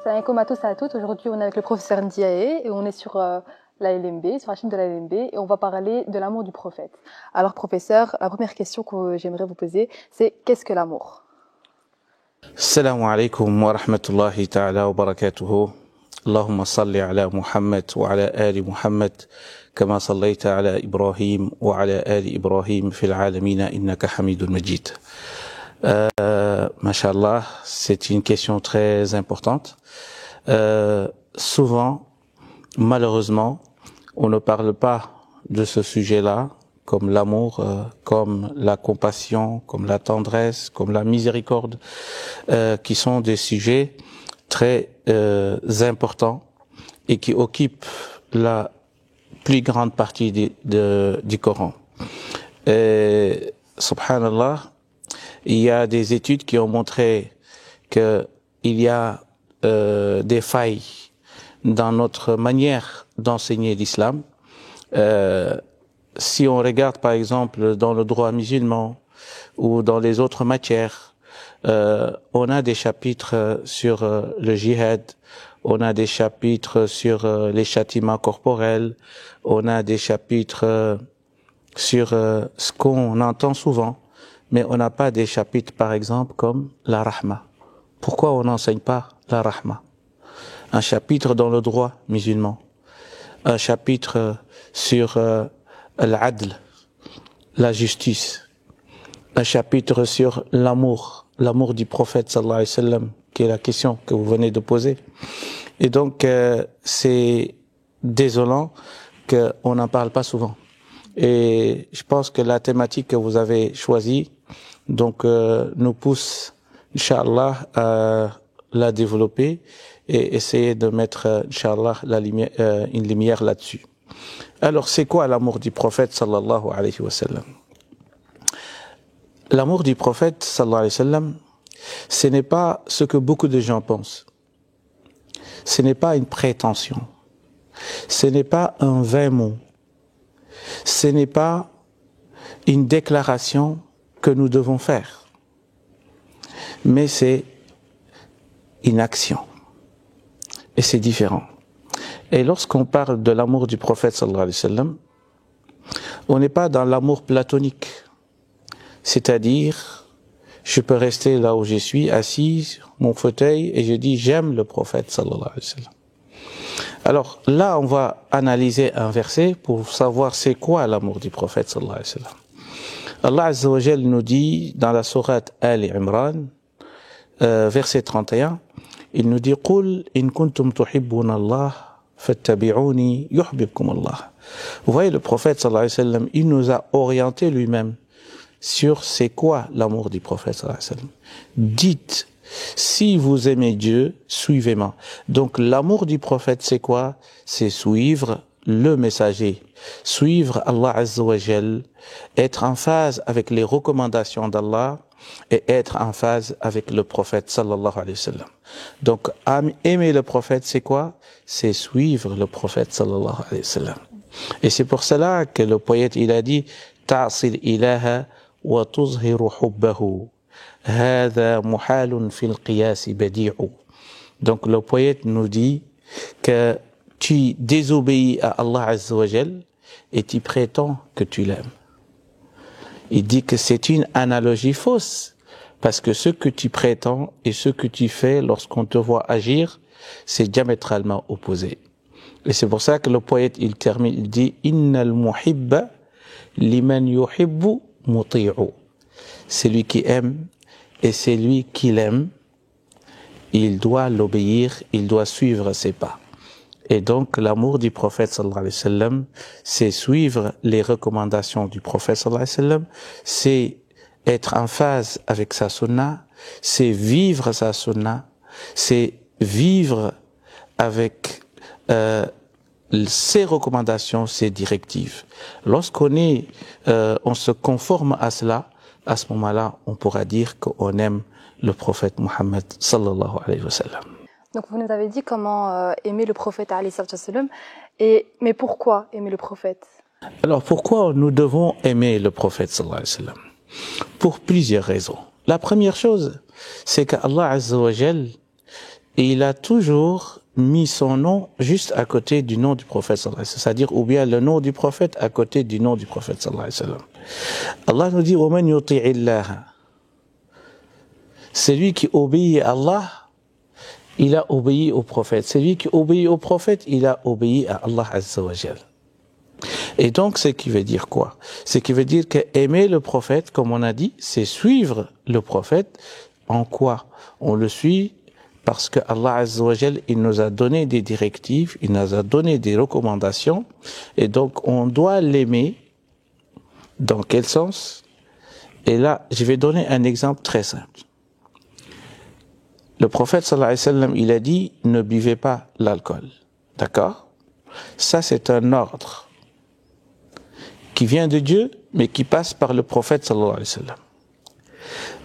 Salam alaikum à tous et à toutes. Aujourd'hui, on est avec le professeur Ndiaye et on est sur la LMB, sur la chaîne de la LMB, et on va parler de l'amour du prophète. Alors, professeur, la première question que j'aimerais vous poser, c'est qu'est-ce que l'amour? السلام عليكم ورحمة الله تعالى وبركاته. اللهم صل على محمد وعلى آل محمد كما صليت على إبراهيم وعلى آل إبراهيم في العالمين إنك حميد مجيد. Mashallah, c'est une question très importante. Souvent, malheureusement, on ne parle pas de ce sujet-là, comme l'amour, comme la compassion, comme la tendresse, comme la miséricorde, qui sont des sujets très importants et qui occupent la plus grande partie du Coran. Et, subhanallah, il y a des études qui ont montré qu'il y a des failles dans notre manière d'enseigner l'islam. Si on regarde par exemple dans le droit musulman ou dans les autres matières, on a des chapitres sur le djihad, on a des chapitres sur les châtiments corporels, on a des chapitres sur ce qu'on entend souvent, mais on n'a pas des chapitres par exemple comme la rahma. Pourquoi on n'enseigne pas la rahma? Un chapitre dans le droit musulman, un chapitre sur l'adl, la justice, un chapitre sur l'amour du prophète sallallahu alayhi wa sallam, qui est la question que vous venez de poser. Et donc, c'est désolant qu'on n'en parle pas souvent. Et je pense que la thématique que vous avez choisie, donc, nous pousse, Inch'Allah, à la développer et essayer de mettre, Inch'Allah, une lumière là-dessus. Alors, c'est quoi l'amour du prophète sallallahu alayhi wa sallam? L'amour du prophète sallallahu alayhi wa sallam, ce n'est pas ce que beaucoup de gens pensent. Ce n'est pas une prétention. Ce n'est pas un vain mot. Ce n'est pas une déclaration que nous devons faire. Mais c'est une action. Et c'est différent. Et lorsqu'on parle de l'amour du prophète sallallahu alayhi wa sallam, on n'est pas dans l'amour platonique. C'est-à-dire, je peux rester là où je suis, assis, sur mon fauteuil, et je dis j'aime le prophète sallallahu alayhi wa sallam. Alors là, on va analyser un verset pour savoir c'est quoi l'amour du prophète sallallahu alayhi wa sallam. Allah Azza wa Jal nous dit dans la sourate Ali Imran, verset 31, il nous dit قُلْ إِن كُنْتُمْ تُحِبُّونَ اللَّهَ فَاتَّبِعُونِي يُحْبِبْكُمُ اللَّهُ. Vous voyez, le prophète sallallahu alayhi wa sallam, il nous a orienté lui-même sur c'est quoi l'amour du prophète sallallahu alayhi wa sallam. Dites, si vous aimez Dieu, suivez-moi. Donc l'amour du prophète, c'est quoi? C'est suivre le messager, suivre Allah Azza wa Jal, être en phase avec les recommandations d'Allah et être en phase avec le prophète sallallahu alayhi wa sallam. Donc aimer le prophète, c'est quoi? C'est suivre le prophète sallallahu alayhi wa sallam. Et c'est pour cela que le poète, il a dit ta'sil ilaha wa tuzhiru hubbahu hadha muhalun fil qiyas badi'u. Donc le poète nous dit que tu désobéis à Allah Azza wa Jal et tu prétends que tu l'aimes. Il dit que c'est une analogie fausse, parce que ce que tu prétends et ce que tu fais lorsqu'on te voit agir, c'est diamétralement opposé. Et c'est pour ça que le poète, il termine, il dit « Innal muhibba liman yuhibbu muti'u » C'est lui qui aime, et c'est lui qui l'aime, il doit l'obéir, il doit suivre ses pas. Et donc, l'amour du prophète sallallahu alayhi wa sallam, c'est suivre les recommandations du prophète sallallahu alayhi wa sallam, c'est être en phase avec sa sunna, c'est vivre sa sunna, c'est vivre avec ses recommandations, ses directives. Lorsqu'on on se conforme à cela, à ce moment-là, on pourra dire qu'on aime le prophète Muhammad sallallahu alayhi wa sallam. Donc vous nous avez dit comment aimer le prophète alayhi wa sallam, mais pourquoi aimer le prophète? Alors pourquoi nous devons aimer le prophète sallallahu alayhi wa sallam? Pour plusieurs raisons. La première chose, c'est qu'Allah Azza wa Jal, et il a toujours mis son nom juste à côté du nom du prophète sallallahu alayhi wa sallam, c'est-à-dire ou bien le nom du prophète à côté du nom du prophète sallallahu alayhi wa sallam. Allah nous dit وَمَنْ يُطِعِ اللَّهَ, celui qui obéit à Allah, il a obéi au prophète. Celui qui obéit au prophète, il a obéi à Allah Azza wa Jal. Et donc, ce qui veut dire quoi? Ce qui veut dire que aimer le prophète, comme on a dit, c'est suivre le prophète. En quoi? On le suit parce que Allah Azza wa Jal, il nous a donné des directives, il nous a donné des recommandations, et donc on doit l'aimer. Dans quel sens? Et là, je vais donner un exemple très simple. Le prophète sallallahu alayhi wa sallam, il a dit, ne buvez pas l'alcool. D'accord? Ça, c'est un ordre qui vient de Dieu, mais qui passe par le prophète sallallahu alayhi wa sallam.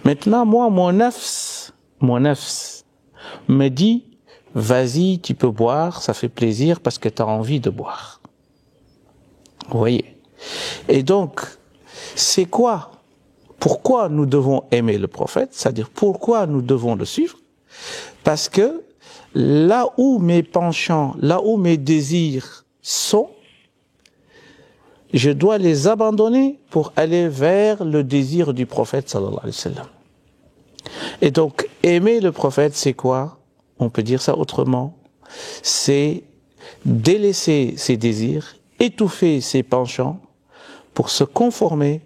Maintenant, moi, mon nafs me dit, vas-y, tu peux boire, ça fait plaisir parce que tu as envie de boire. Vous voyez? Et donc, c'est quoi? Pourquoi nous devons aimer le prophète? C'est-à-dire, pourquoi nous devons le suivre? Parce que là où mes penchants, là où mes désirs sont, je dois les abandonner pour aller vers le désir du prophète sallallahu alayhi wa sallam. Et donc, aimer le prophète, c'est quoi? On peut dire ça autrement. C'est délaisser ses désirs, étouffer ses penchants pour se conformer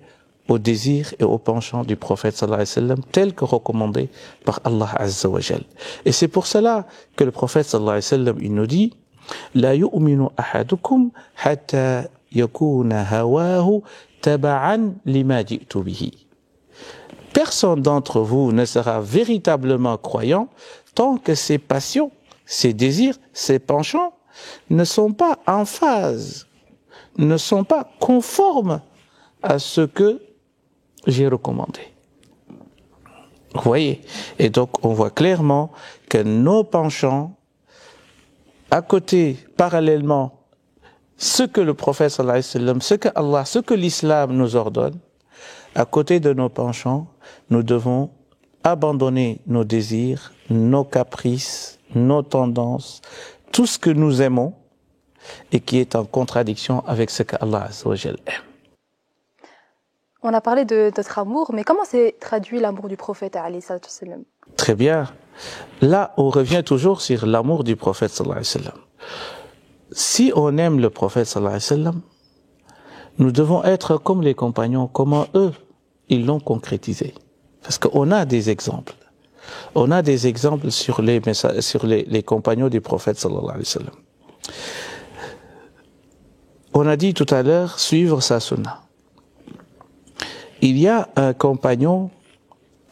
aux désirs et aux penchants du prophète sallallahu alayhi wa sallam, tel que recommandé par Allah Azza wa Jal. Et c'est pour cela que le prophète sallallahu alayhi wa sallam, il nous dit, la yu'minu ahadukum hatta yakuna hawahu taba'an lima ji'tu bihi. Personne d'entre vous ne sera véritablement croyant tant que ses passions, ses désirs, ses penchants ne sont pas en phase, ne sont pas conformes à ce que j'ai recommandé. Vous voyez? Et donc, on voit clairement que nos penchants, à côté, parallèlement, ce que le prophète sallallahu alayhi wa sallam, ce que Allah, ce que l'islam nous ordonne, à côté de nos penchants, nous devons abandonner nos désirs, nos caprices, nos tendances, tout ce que nous aimons et qui est en contradiction avec ce que Allah Azza wa Jal aime. On a parlé de notre amour, mais comment s'est traduit l'amour du prophète alayhi salatu wassalam? Très bien. Là, on revient toujours sur l'amour du prophète sallallahu alayhi wa sallam. Si on aime le prophète sallallahu alayhi wa sallam, nous devons être comme les compagnons, comment eux, ils l'ont concrétisé. Parce qu'on a des exemples. On a des exemples sur les compagnons du prophète sallallahu alayhi wa sallam. On a dit tout à l'heure, suivre sa sunna. Il y a un compagnon,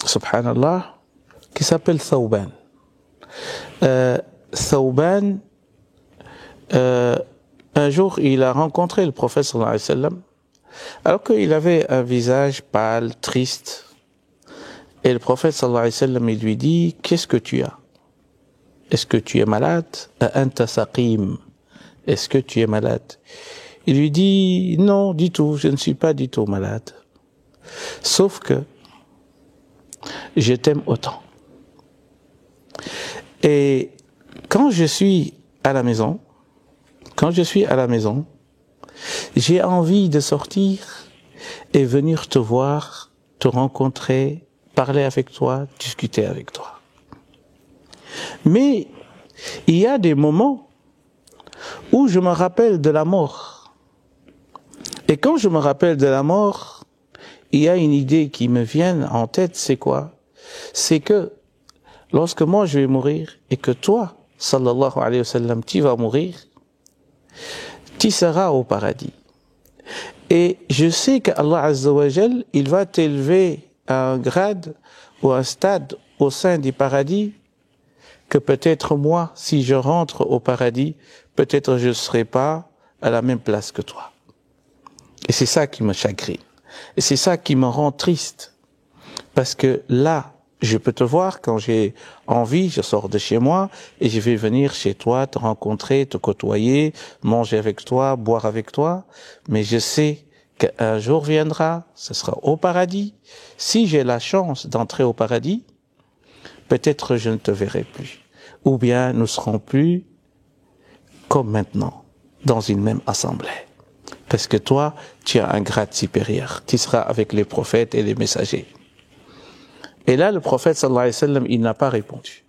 subhanallah, qui s'appelle Thawban. Thawban, un jour, il a rencontré le prophète sallallahu alayhi wa sallam, alors qu'il avait un visage pâle, triste. Et le prophète sallallahu alayhi wa sallam, il lui dit, qu'est-ce que tu as? Est-ce que tu es malade? Anta saqim. Est-ce que tu es malade? Il lui dit, non, du tout, je ne suis pas du tout malade. Sauf que je t'aime autant. Et quand je suis à la maison, j'ai envie de sortir et venir te voir, te rencontrer, parler avec toi, discuter avec toi. Mais il y a des moments où je me rappelle de la mort. Et quand je me rappelle de la mort, il y a une idée qui me vient en tête, c'est quoi? C'est que lorsque moi je vais mourir et que toi, sallallahu alayhi wa sallam, tu vas mourir, tu seras au paradis. Et je sais qu'Allah Azza wa Jal, il va t'élever à un grade ou un stade au sein du paradis que peut-être moi, si je rentre au paradis, peut-être je ne serai pas à la même place que toi. Et c'est ça qui me chagrine. Et c'est ça qui me rend triste. Parce que là, je peux te voir quand j'ai envie, je sors de chez moi et je vais venir chez toi, te rencontrer, te côtoyer, manger avec toi, boire avec toi. Mais je sais qu'un jour viendra, ce sera au paradis. Si j'ai la chance d'entrer au paradis, peut-être je ne te verrai plus. ou bien nous serons plus comme maintenant, dans une même assemblée. Parce que toi, tu as un grade supérieur. Tu seras avec les prophètes et les messagers. Et là, le prophète, sallallahu alayhi wa sallam, il n'a pas répondu.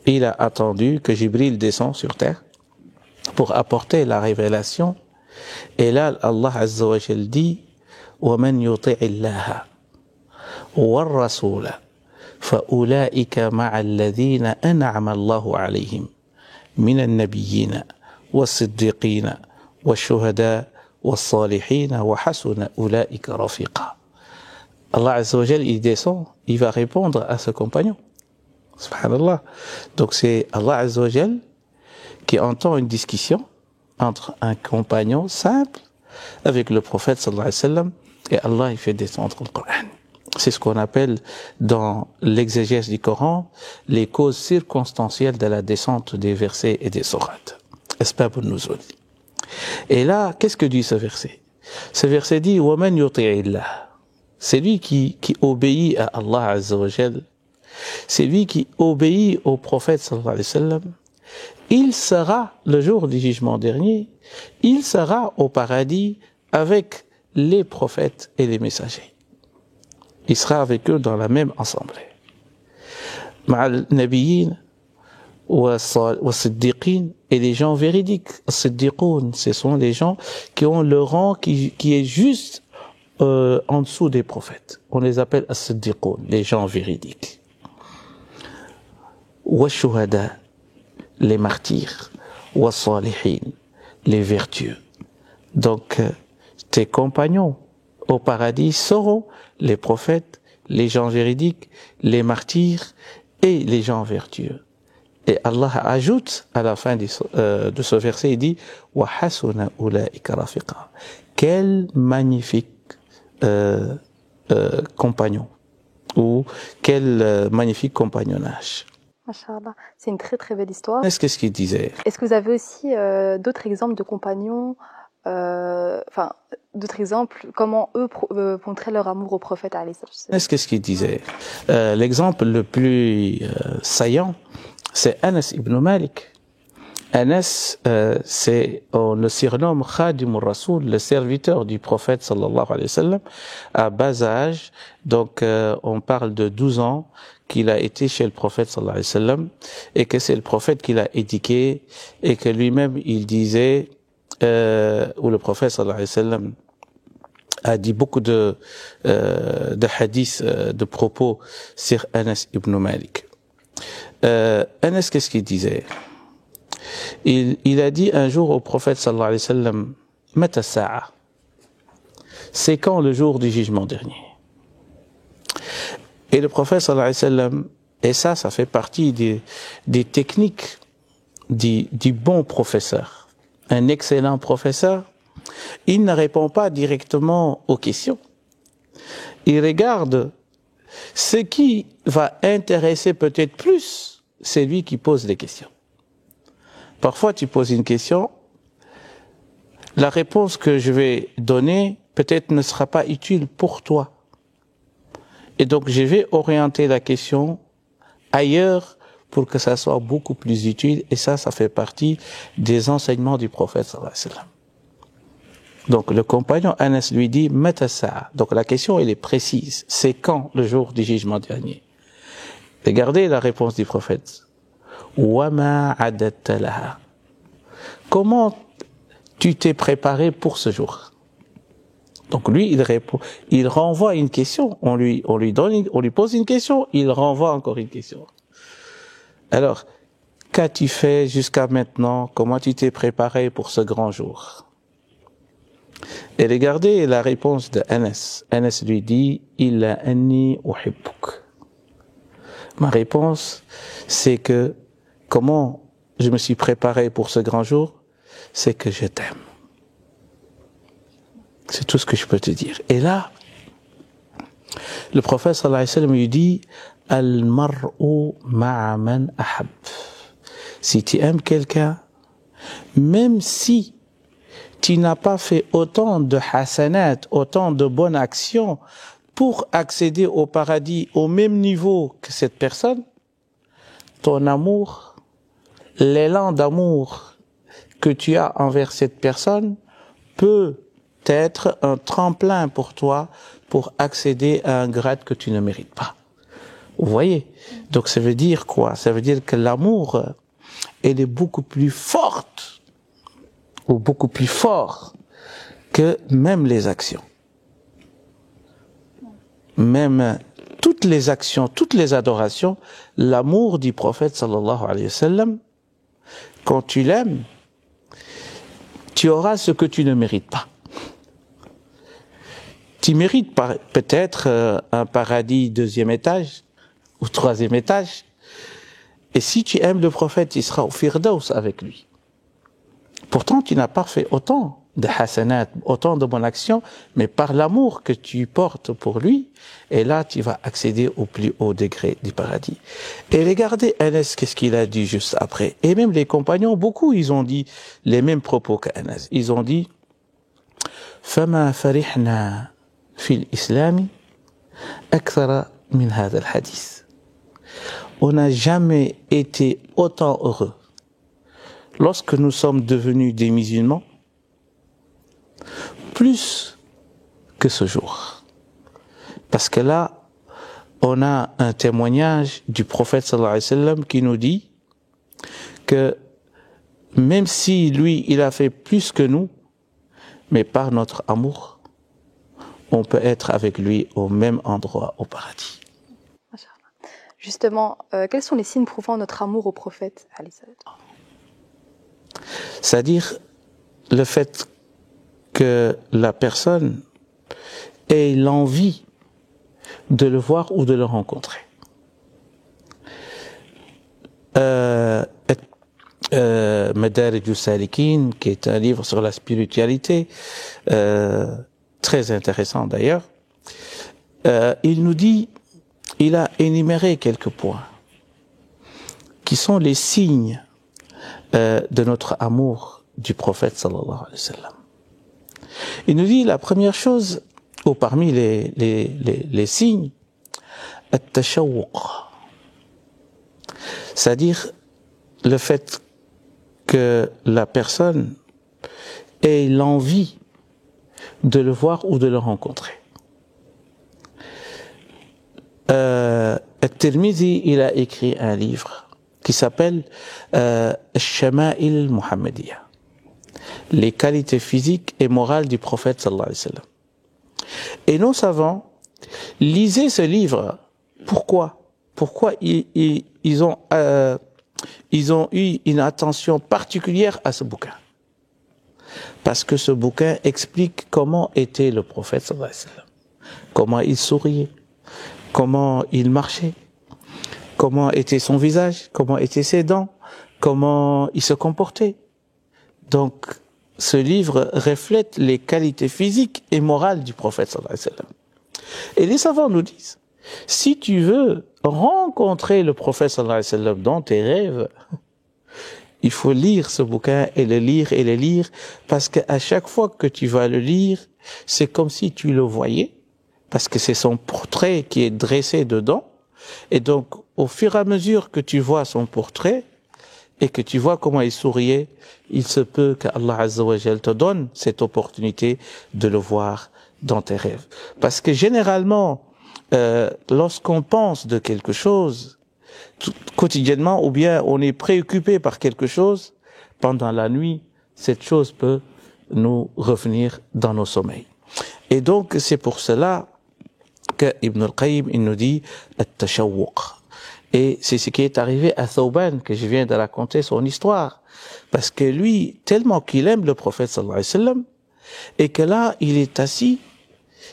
Il a attendu que Jibril descende sur terre pour apporter la révélation. Et là, Allah Azza wa Jal dit وَمَنْ يُطِعِ اللَّهَ وَالرَّسُولَ فَأُولَئِكَ مَعَ الَّذِينَ أَنْعَمَ اللَّهُ عَلَيْهِمْ من النبيين والصديقين والشهداء والصالحين وحسن أولئك رفيقا. Allah Azza wa Jal, il descend, il va répondre à ce compagnon. Subhanallah. Donc c'est Allah Azza wa Jal qui entend une discussion entre un compagnon simple avec le prophète sallallahu alayhi wa sallam, et Allah il fait descendre le Coran. C'est ce qu'on appelle dans l'exégèse du Coran les causes circonstancielles de la descente des versets et des sourates. Asbab an-nuzul. Et là, qu'est-ce que dit ce verset? Ce verset dit وَمَنْ يُطِعِ اللَّهِ. C'est lui qui obéit à Allah Azza wa Jal. C'est lui qui obéit au prophète sallallahu alayhi wa sallam. Il sera, le jour du jugement dernier, il sera au paradis avec les prophètes et les messagers. Il sera avec eux dans la même assemblée. Ma'al nabiyyin wa siddiqin, et les gens véridiques. Siddiqoun, ce sont les gens qui ont le rang qui est juste en dessous des prophètes. On les appelle as-siddiqoun, les gens véridiques. Wa shuhada, les martyrs. Wa salihin, les vertueux. Donc, tes compagnons au paradis seront les prophètes, les gens véridiques, les martyrs et les gens vertueux. Et Allah ajoute à la fin de ce verset, il dit wa hasuna ulaika rafiqa. Quel magnifique compagnon, ou quel magnifique compagnonnage. Masha'Allah, c'est une très très belle histoire. Qu'est-ce qu'il disait? Est-ce que vous avez aussi d'autres exemples de compagnons, d'autres exemples, comment eux montraient leur amour au prophète alayhi salam? Qu'est-ce qu'il disait? L'exemple le plus saillant, c'est Anas ibn Malik. Anas, on le surnomme Khadimur Rasoul, le serviteur du prophète sallallahu alayhi wa sallam, à bas âge. Donc, on parle de 12 ans qu'il a été chez le prophète sallallahu alayhi wa sallam, et que c'est le prophète qui l'a éduqué, et que lui-même, il disait, où le prophète sallallahu alayhi wa sallam a dit beaucoup de hadiths, de propos sur Anas ibn Malik. Anas, qu'est-ce qu'il disait? Il a dit un jour au prophète sallallahu alayhi wa sallam, Mata sa'a, c'est quand le jour du jugement dernier? Et le prophète sallallahu alayhi wa sallam, et ça fait partie des techniques du bon professeur. Un excellent professeur, il ne répond pas directement aux questions. Il regarde ce qui va intéresser peut-être plus, c'est lui qui pose les questions. Parfois, tu poses une question, la réponse que je vais donner peut-être ne sera pas utile pour toi. Et donc, je vais orienter la question ailleurs pour que ça soit beaucoup plus utile. Et ça fait partie des enseignements du prophète sallallahu alayhi wa sallam. Donc, le compagnon Anas lui dit, Mata sa'a. Donc, la question, elle est précise. C'est quand le jour du jugement dernier? Regardez la réponse du prophète. Wama adatta laha. Comment tu t'es préparé pour ce jour? Donc lui, il répond, il renvoie une question. On lui pose une question, il renvoie encore une question. Alors, qu'as-tu fait jusqu'à maintenant? Comment tu t'es préparé pour ce grand jour? Et regardez la réponse de Anas. Anas lui dit, illa anni uhibbuk. Ma réponse, c'est que comment je me suis préparé pour ce grand jour, c'est que je t'aime. C'est tout ce que je peux te dire. Et là, le prophète sallallahu alayhi wa sallam lui dit, Al-mar'u ma'a man ahab. Si tu aimes quelqu'un, même si tu n'as pas fait autant de hasanat, autant de bonnes actions pour accéder au paradis au même niveau que cette personne, ton amour, l'élan d'amour que tu as envers cette personne peut être un tremplin pour toi pour accéder à un grade que tu ne mérites pas. Vous voyez? Donc ça veut dire quoi? Ça veut dire que l'amour, elle est beaucoup plus forte ou beaucoup plus fort que même les actions. Même toutes les actions, toutes les adorations, l'amour du prophète sallallahu alayhi wa sallam, quand tu l'aimes, tu auras ce que tu ne mérites pas. Tu mérites peut-être un paradis 2e étage ou 3e étage. Et si tu aimes le prophète, il sera au Firdaus avec lui. Pourtant, tu n'as pas fait autant de hasanat, autant de bonnes actions, mais par l'amour que tu portes pour lui, et là, tu vas accéder au plus haut degré du paradis. Et regardez Anas, qu'est-ce qu'il a dit juste après. Et même les compagnons, beaucoup, ils ont dit les mêmes propos qu'Anas. Ils ont dit « Fama farihna fil islami akthara min hadha al-hadith » On n'a jamais été autant heureux lorsque nous sommes devenus des musulmans, plus que ce jour. Parce que là, on a un témoignage du prophète sallallahu alayhi wa sallam qui nous dit que même si lui, il a fait plus que nous, mais par notre amour, on peut être avec lui au même endroit au paradis. Justement, quels sont les signes prouvant notre amour au prophète? C'est-à-dire le fait que la personne ait l'envie de le voir ou de le rencontrer. Madarij al-Salikin, qui est un livre sur la spiritualité, très intéressant d'ailleurs, il nous dit, il a énuméré quelques points qui sont les signes de notre amour du prophète sallallahu alayhi wa sallam. Il nous dit la première chose, ou parmi les signes, at-tashawwuq, c'est-à-dire le fait que la personne ait l'envie de le voir ou de le rencontrer. At-Tirmidhi, il a écrit un livre qui s'appelle Al-Shama'il Muhammadiyya, les qualités physiques et morales du prophète sallallahu alayhi wa sallam. Et nos savants lisaient ce livre. Pourquoi? Pourquoi ils ont eu une attention particulière à ce bouquin? Parce que ce bouquin explique comment était le prophète sallallahu alayhi wa sallam, comment il souriait, comment il marchait, comment était son visage, comment étaient ses dents, comment il se comportait. Donc, ce livre reflète les qualités physiques et morales du prophète sallallahu alayhi wa sallam. Et les savants nous disent, si tu veux rencontrer le prophète sallallahu alayhi wa sallam dans tes rêves, il faut lire ce bouquin et le lire, parce qu'à chaque fois que tu vas le lire, c'est comme si tu le voyais, parce que c'est son portrait qui est dressé dedans. Et donc, au fur et à mesure que tu vois son portrait, et que tu vois comment il souriait, il se peut qu'Allah Azza wa Jal te donne cette opportunité de le voir dans tes rêves. Parce que généralement, lorsqu'on pense de quelque chose, quotidiennement, ou bien on est préoccupé par quelque chose, pendant la nuit, cette chose peut nous revenir dans nos sommeils. Et donc, c'est pour cela que Ibn al-Qayyim, il nous dit « At-tashawwuq ». Et c'est ce qui est arrivé à Thawban, que je viens de raconter son histoire. Parce que lui, tellement qu'il aime le prophète sallallahu alayhi wa sallam, et que là, il est assis,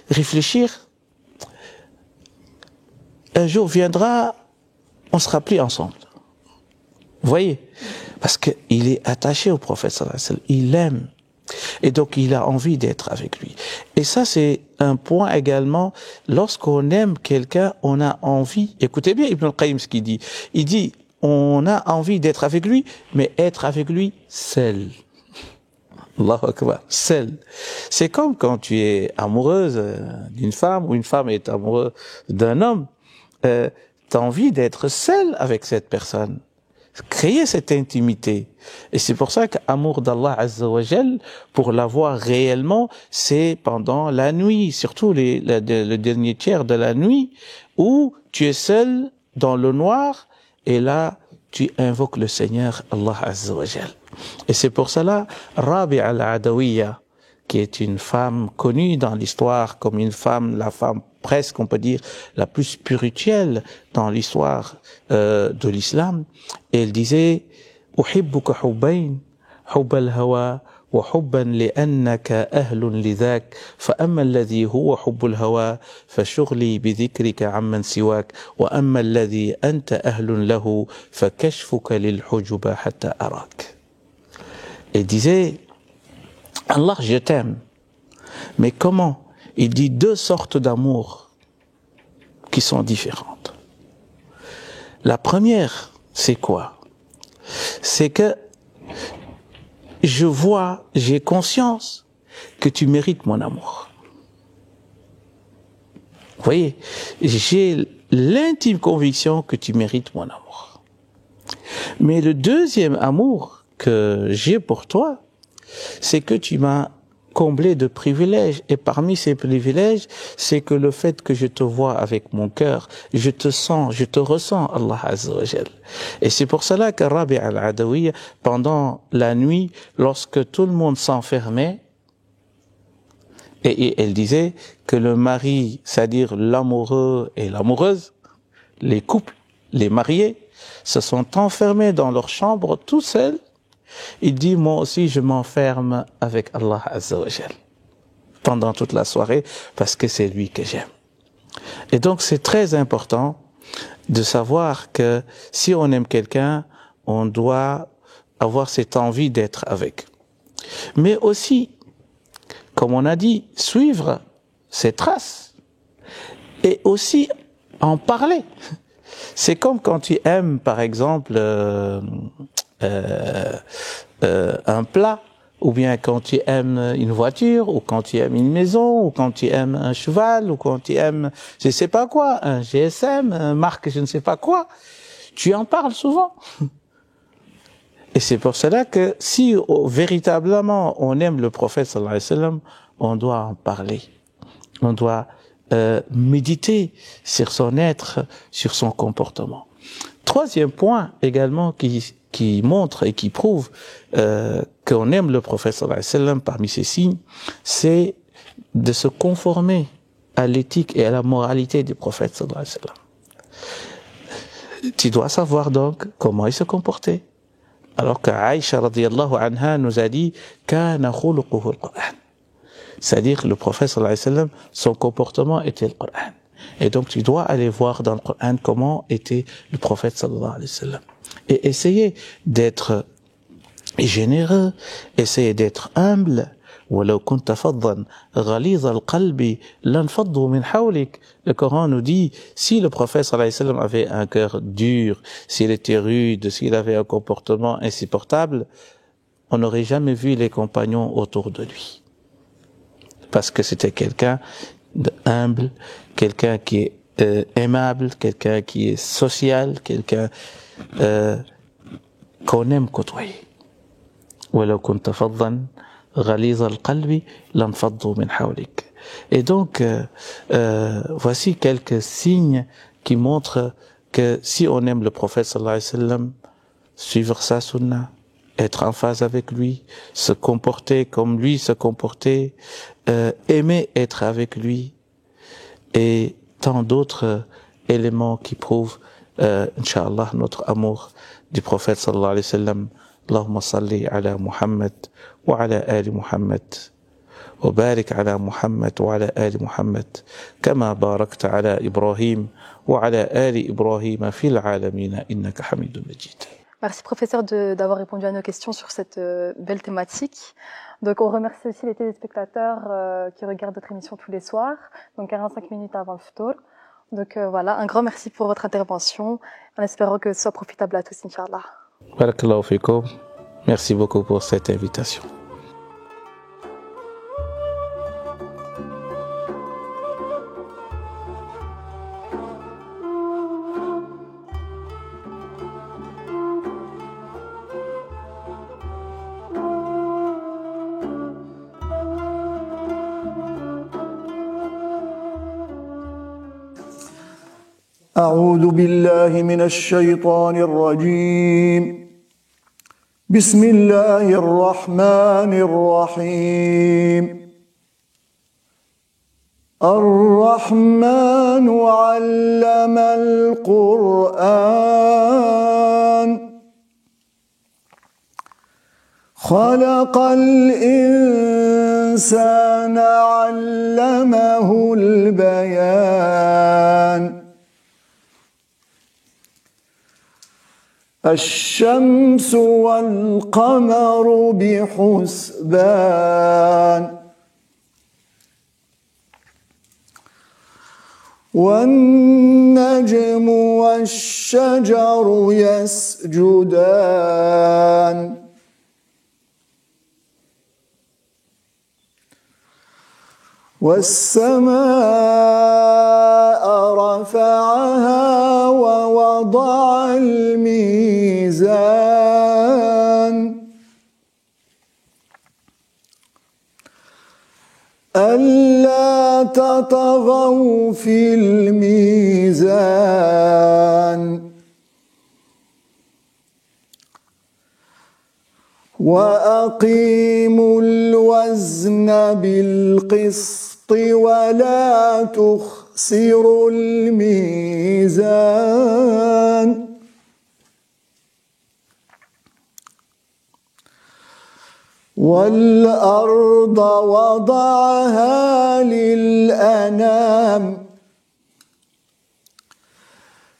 réfléchir, un jour viendra, on sera plus ensemble. Vous voyez? Parce qu'il est attaché au prophète sallallahu alayhi wa sallam, il l'aime. Et donc, il a envie d'être avec lui. Et ça, c'est un point également, lorsqu'on aime quelqu'un, on a envie, écoutez bien Ibn al-Qayyim ce qu'il dit, il dit, on a envie d'être avec lui, mais être avec lui seul. Allahu Akbar, seul. C'est comme quand tu es amoureuse d'une femme, ou une femme est amoureuse d'un homme, tu as envie d'être seul avec cette personne. Créer cette intimité. Et c'est pour ça qu'amour d'Allah Azza wa Jal, pour l'avoir réellement, c'est pendant la nuit, surtout le dernier tiers de la nuit, où tu es seul dans le noir, et là, tu invoques le Seigneur Allah Azza wa Jal. Et c'est pour cela, Rabi'a al-Adawiyya, qui est une femme connue dans l'histoire comme une femme, la femme presque, on peut dire, la plus spirituelle dans l'histoire de l'islam. Et elle disait أحبك حبين حب الهوى وحبا لأنك أهل لذاك فأما الذي هو حب الهوى فشغلي بذكرك عمن سواك وأما الذي أنت أهل له فكشفك للحجب حتى أراك. Elle disait Allah, je t'aime. Mais comment? Il dit deux sortes d'amour qui sont différentes. La première, c'est quoi? C'est que je vois, j'ai conscience que tu mérites mon amour. Vous voyez, j'ai l'intime conviction que tu mérites mon amour. Mais le deuxième amour que j'ai pour toi, c'est que tu m'as comblé de privilèges. Et parmi ces privilèges, c'est que le fait que je te vois avec mon cœur, je te sens, je te ressens, Allah Azza wa Jal. Et c'est pour cela que Rabi'a al-Adawiyya, pendant la nuit, lorsque tout le monde s'enfermait, et elle disait que le mari, c'est-à-dire l'amoureux et l'amoureuse, les couples, les mariés, se sont enfermés dans leur chambre tout seuls. Il dit, moi aussi, je m'enferme avec Allah Azza wa Jal pendant toute la soirée parce que c'est lui que j'aime. Et donc, c'est très important de savoir que si on aime quelqu'un, on doit avoir cette envie d'être avec. Mais aussi, comme on a dit, suivre ses traces et aussi en parler. C'est comme quand tu aimes, par exemple, un plat, ou bien quand tu aimes une voiture, ou quand tu aimes une maison, ou quand tu aimes un cheval, ou quand tu aimes, je ne sais pas quoi, un GSM, une marque je ne sais pas quoi, tu en parles souvent. Et c'est pour cela que si véritablement on aime le prophète sallallahu alayhi wa sallam, on doit en parler. On doit méditer sur son être, sur son comportement. Troisième point également qui montre et qui prouve qu'on aime le prophète sallallahu alayhi wa sallam parmi ces signes, c'est de se conformer à l'éthique et à la moralité du prophète sallallahu alayhi wa sallam. Tu dois savoir donc comment il se comportait. Alors qu'Aïcha radiyallahu anha nous a dit kana khuluquhu al-Qur'an. C'est-à-dire que le prophète sallallahu alayhi wa sallam, son comportement était le Coran. Et donc tu dois aller voir dans le Coran comment était le prophète sallallahu alayhi wa sallam. Et essayer d'être généreux, essayer d'être humble. ولو كنت فظا غليظ القلب لانفضوا من حولك. Le Coran nous dit, si le prophète sallallahu alayhi wa sallam avait un cœur dur, s'il était rude, s'il avait un comportement insupportable, on n'aurait jamais vu les compagnons autour de lui. Parce que c'était quelqu'un d'humble, quelqu'un qui est aimable, quelqu'un qui est social, quelqu'un qu'on aime côtoyer. ولو كنت فظا غليظ القلب لانفضوا من حولك. Et donc, voici quelques signes qui montrent que si on aime le prophète sallallahu alayhi wa sallam, suivre sa sunna, être en phase avec lui, se comporter comme lui se comportait, aimer être avec lui, et tant d'autres éléments qui prouvent, Inch'Allah, notre amour du prophète sallallahu alayhi wa sallam. Allahumma salli ala Muhammad wa ala ali Muhammad wa barik ala Muhammad wa ala ali Muhammad kama barakta ala Ibrahim wa ala ali Ibrahim fil alamina innaka hamidun majid. Merci professeur d'avoir répondu à nos questions sur cette belle thématique. Donc on remercie aussi les téléspectateurs qui regardent notre émission tous les soirs, donc 45 minutes avant le ftour. Donc voilà, un grand merci pour votre intervention, en espérant que ce soit profitable à tous, Inch'Allah. Barakallahu fikum. Merci beaucoup pour cette invitation. أعوذ بالله من الشيطان الرجيم. بسم الله الرحمن الرحيم. الرحمن علم القرآن خلق الإنسان علمه البيان. الشمس والقمر بحسبان والنجم والشجر يسجدان والسماء رفعها ووضع الميزان ألا تطغوا في الميزان وأقيموا الوزن بالقسط ولا تخسروا الميزان والأرض وضعها للأنام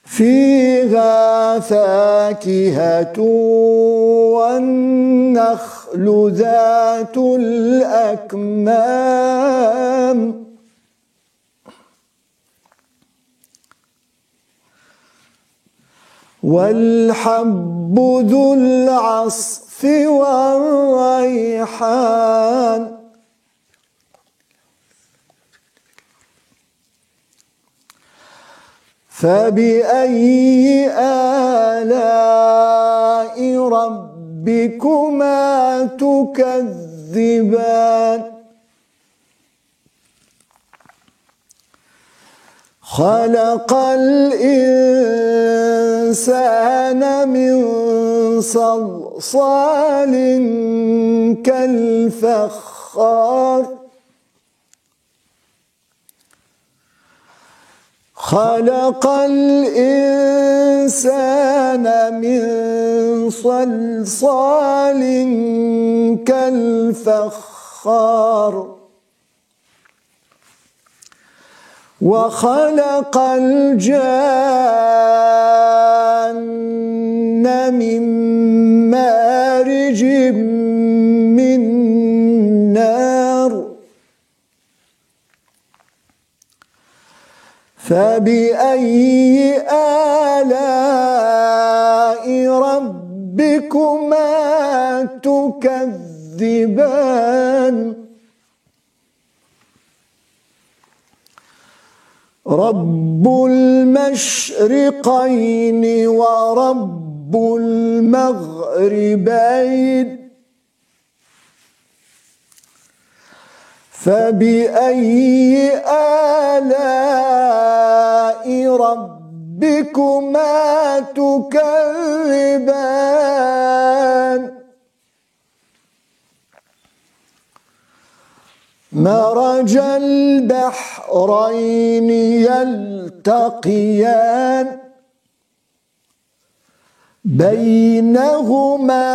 فيها فاكهة والنخل ذات الأكمام والحب ذو العصف والريحان فبأي آلاء ربكما تكذبان خلق الإنسان من صلصال كالفخار خلق الإنسان من صلصال كالفخار وخلق الجان من مارج من نار فبأي آلاء ربكما تكذبان رب المشرقين ورب المغربين فبأي آلاء ربكما تكذبان مرج البحرين يلتقيان بينهما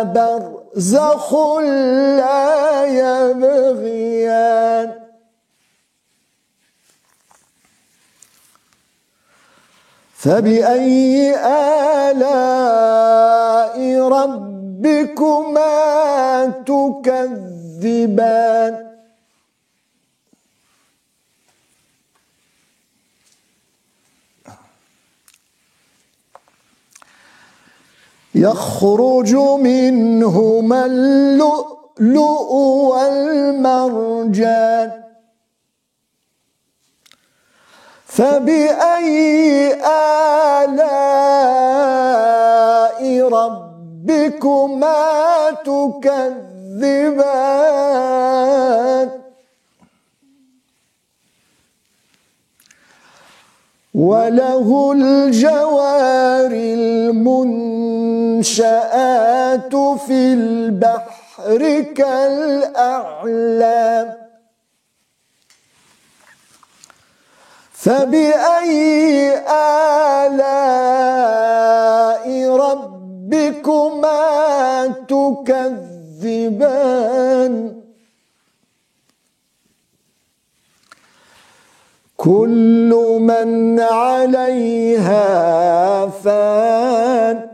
برزخ لا يبغيان فبأي آلاء ربكما تكذبان يخرج منهما اللؤلؤ والمرجان فبأي آلاء ربكما تكذبان وله الجوار المنشآت في البحر كالأعلام فبأي آلاء ربكما تكذبان كل من عليها فان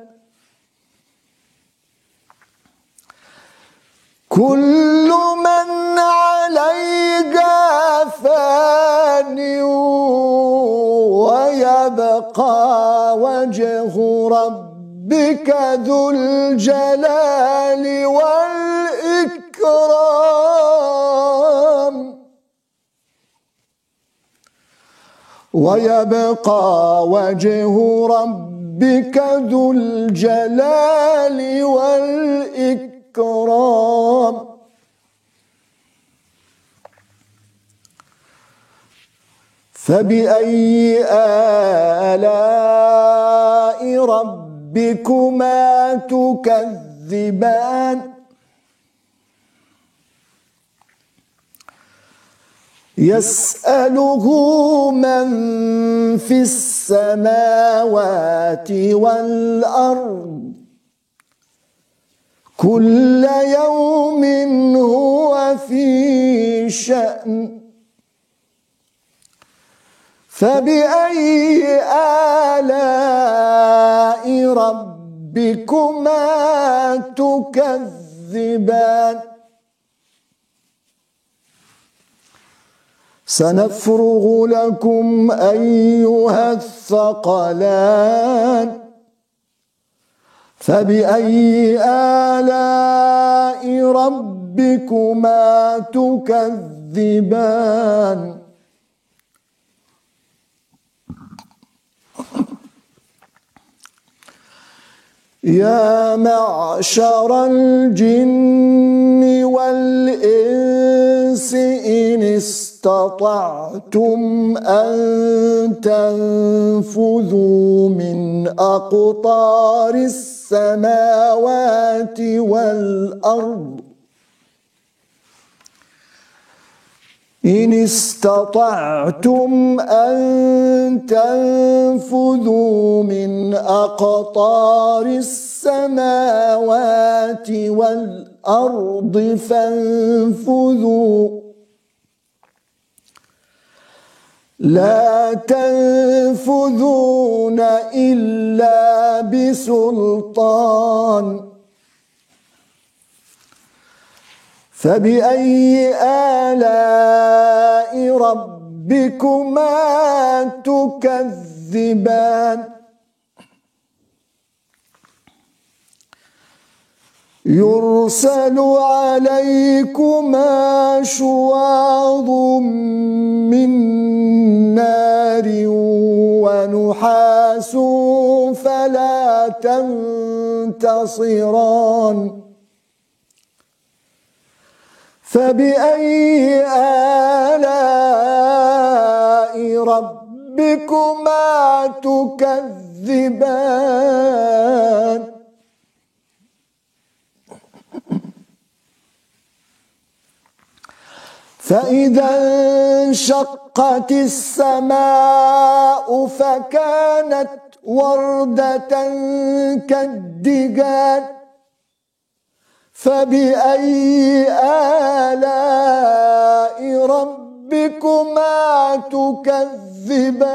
كل من عليها فان ويبقى وجه ربك ذو الجلال والإكرام ويبقى وجه ربك ذو الجلال والإكرام فبأي آلاء ربكما تكذبان يسأله من في السماوات والأرض كل يوم هو في شأن فبأي آلاء ربكما تكذبان سنفرغ لكم أيها الثقلان فبأي آلاء ربكما تكذبان يا معشر الجن والإنس إن استطعتم أن تنفذوا من أقطار السماوات والأرض إن استطعتم أن تنفذوا من أقطار السماوات والأرض فانفذوا لا تنفذون إلا بسلطان فبأي آلاء ربكما تكذبان يرسل عليكما شواظ من نار ونحاس فلا تنتصران فبأي آلاء ربكما تكذبان فإذا انشقت السماء فكانت وردة كالدهان فبأي آلاء ربكما تكذبان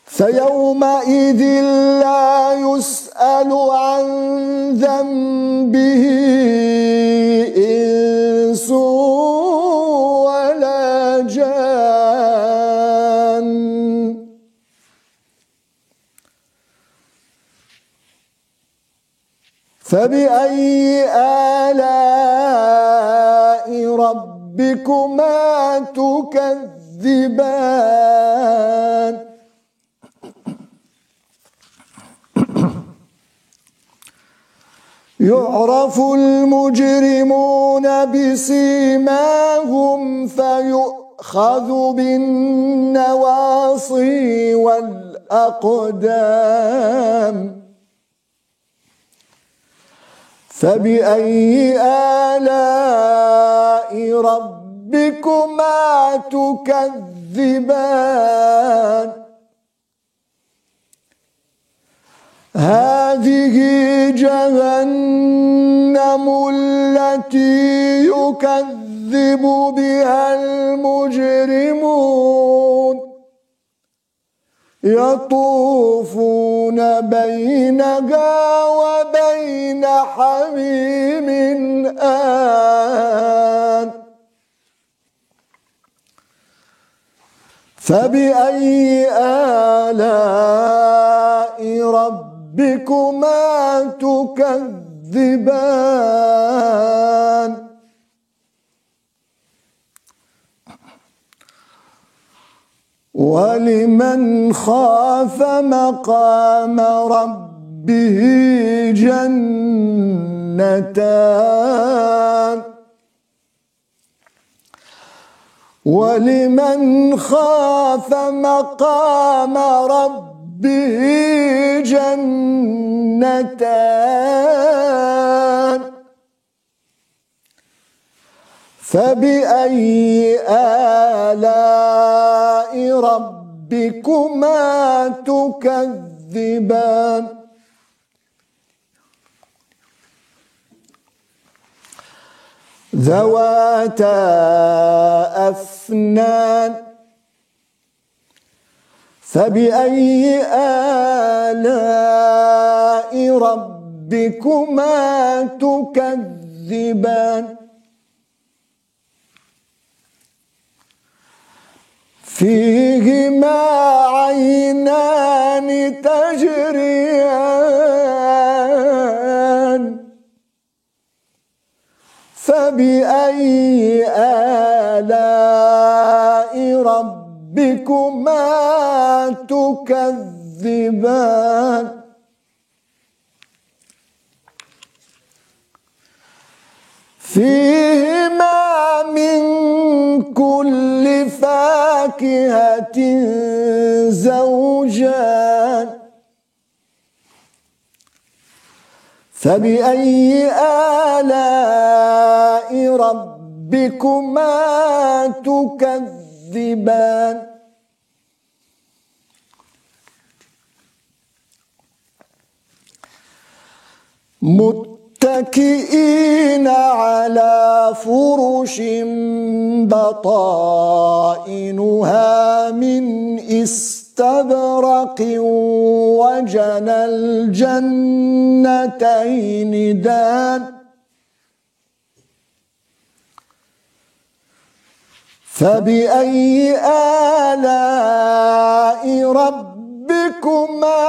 فيومئذ لا يسأل عن ذنبه إنس ولا جان فبأي آلاء ربكما تكذبان يعرف المجرمون بسيماهم فيؤخذ بالنواصي والأقدام فبأي آلاء ربكما تكذبان هذه جهنم التي يكذب بها المجرمون يطوفون بينها وبين حميم آن فبأي آلاء ربكما تكذبان ولمن خاف مقام ربه جنتان ولمن خاف مقام ربه جنتان فبأي آلاء ربكما تكذبان ذواتا أفنان فبأي آلاء ربكما تكذبان فيهما عينان تجريان فبأي آلاء ربكما تكذبان فيهما من كل فاكهة زوجان فبأي آلاء ربكما تكذبان متكئين على فرش بطائنها من استبرق وجنى الجنتين دان فبأي آلاء ربكما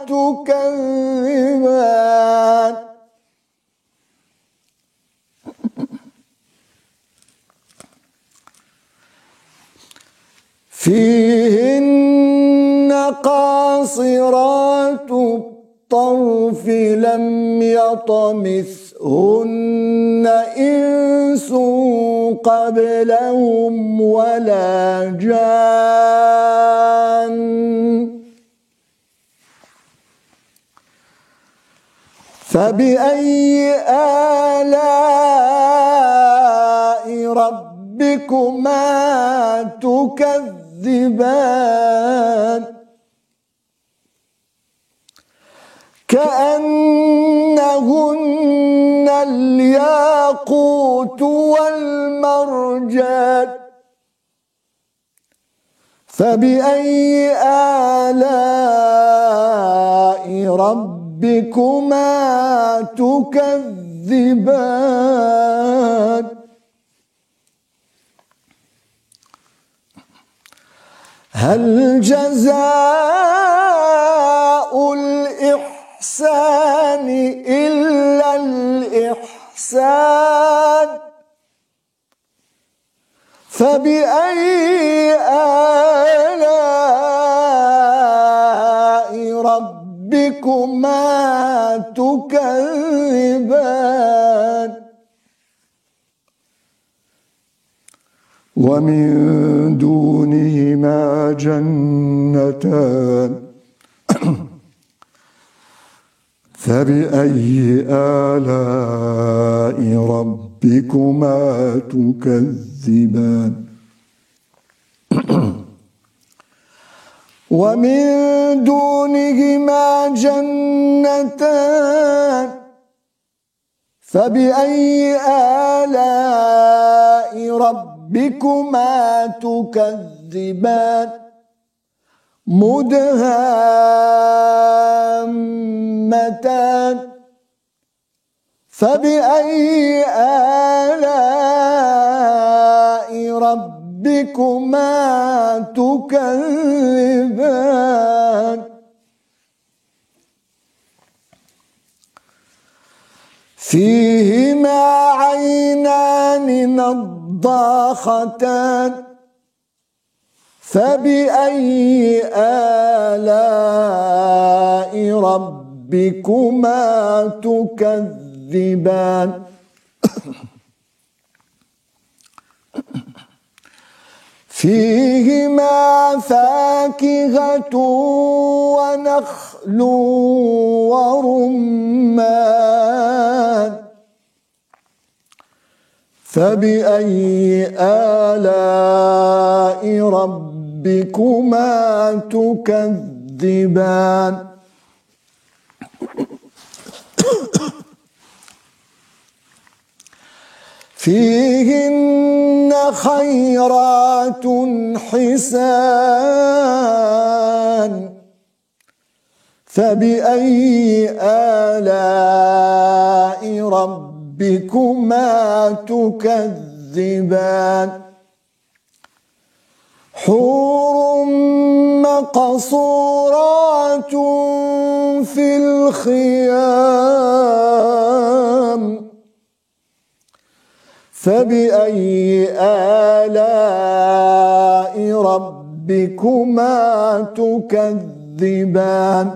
تكذبان فيهن قاصرات الطرف لم يطمثهن إنس قبلهم ولا جان فبأي آلاء ربكما تكذبان كأنهن الياقوت والمرجان فبأي آلاء ربكما تكذبان هل جزاء الإحسان إلا الإحسان فبأي آلاء ربكما تكذبان ومن دونهما جنتان فبأي آلاء ربكما تكذبان ومن دونهما جنتان فبأي آلاء ربكما تكذبان مدهامتان فبأي آلاء ربكما تكذبان فيهما عينان نضاختان فبأي آلاء ربكما تكذبان فيهما فاكهة ونخل ورمان فبأي آلاء ربكما تكذبان فيهن خيرات حسان فبأي آلاء ربكما تكذبان حور مقصورات في الخيام فبأي آلاء ربكما تكذبان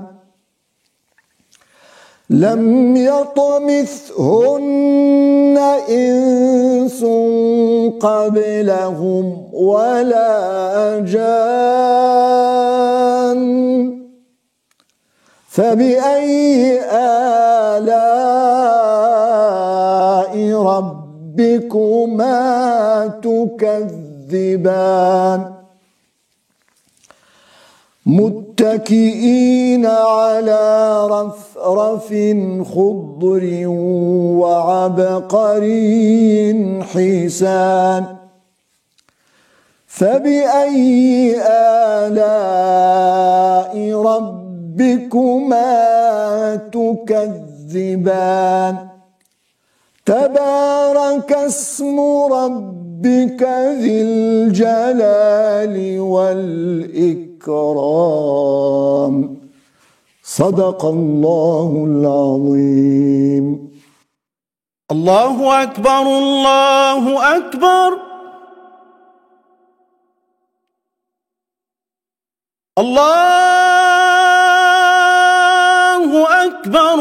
لم يطمثهن إنس قبلهم ولا جان فبأي آلاء ربكما تكذبان متكئين على رفرف خضر وعبقري حسان فبأي آلاء ربكما تكذبان تبارك اسم ربك ذي الجلال والإكرام صدق الله العظيم. الله أكبر الله أكبر الله أكبر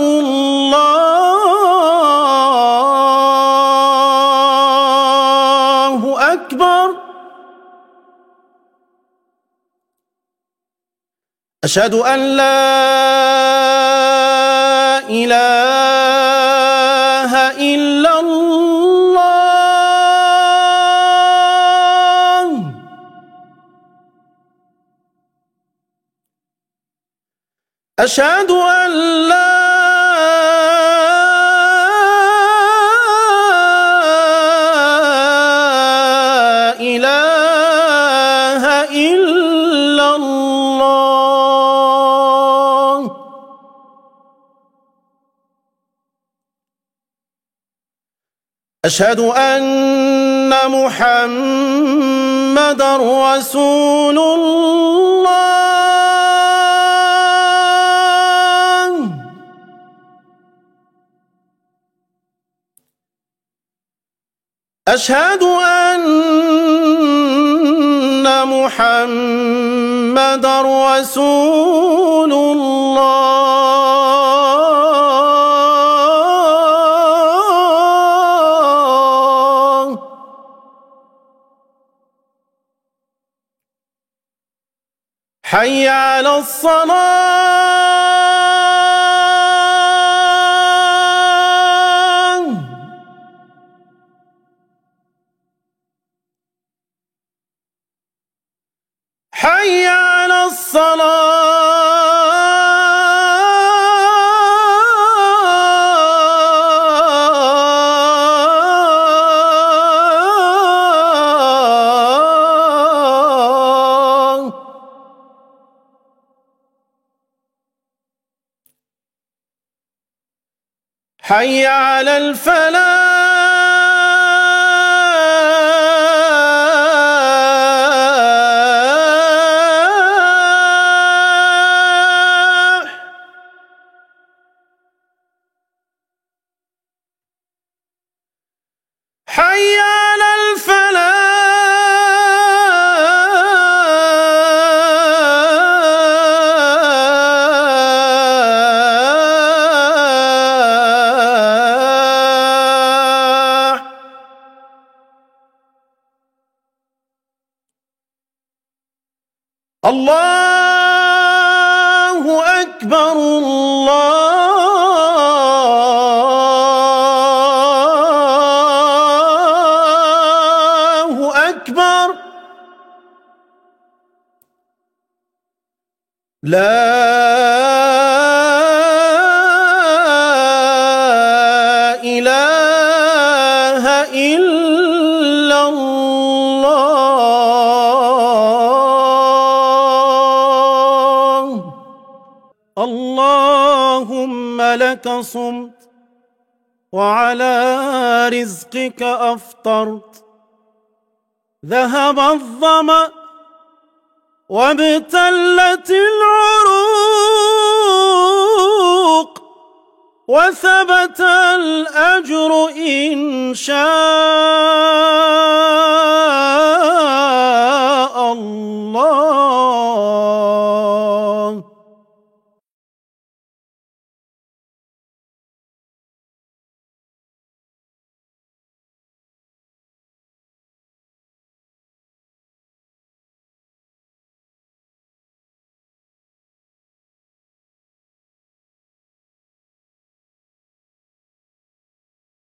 الله أكبر أشهد أن لا إله إلا الله أشهد أن لا إله إلا الله أشهد أن محمدًا رسول الله أشهد أن محمدًا رسول الله حي على الصلاة حي على الصلاة حي على الفلاح حي على الفلاح الله أكبر الله أكبر لا إله إلا الله اللهم لك صمت وعلى رزقك أفطرت ذهب الظمأ وابتلت العروق وثبت الأجر إن شاء الله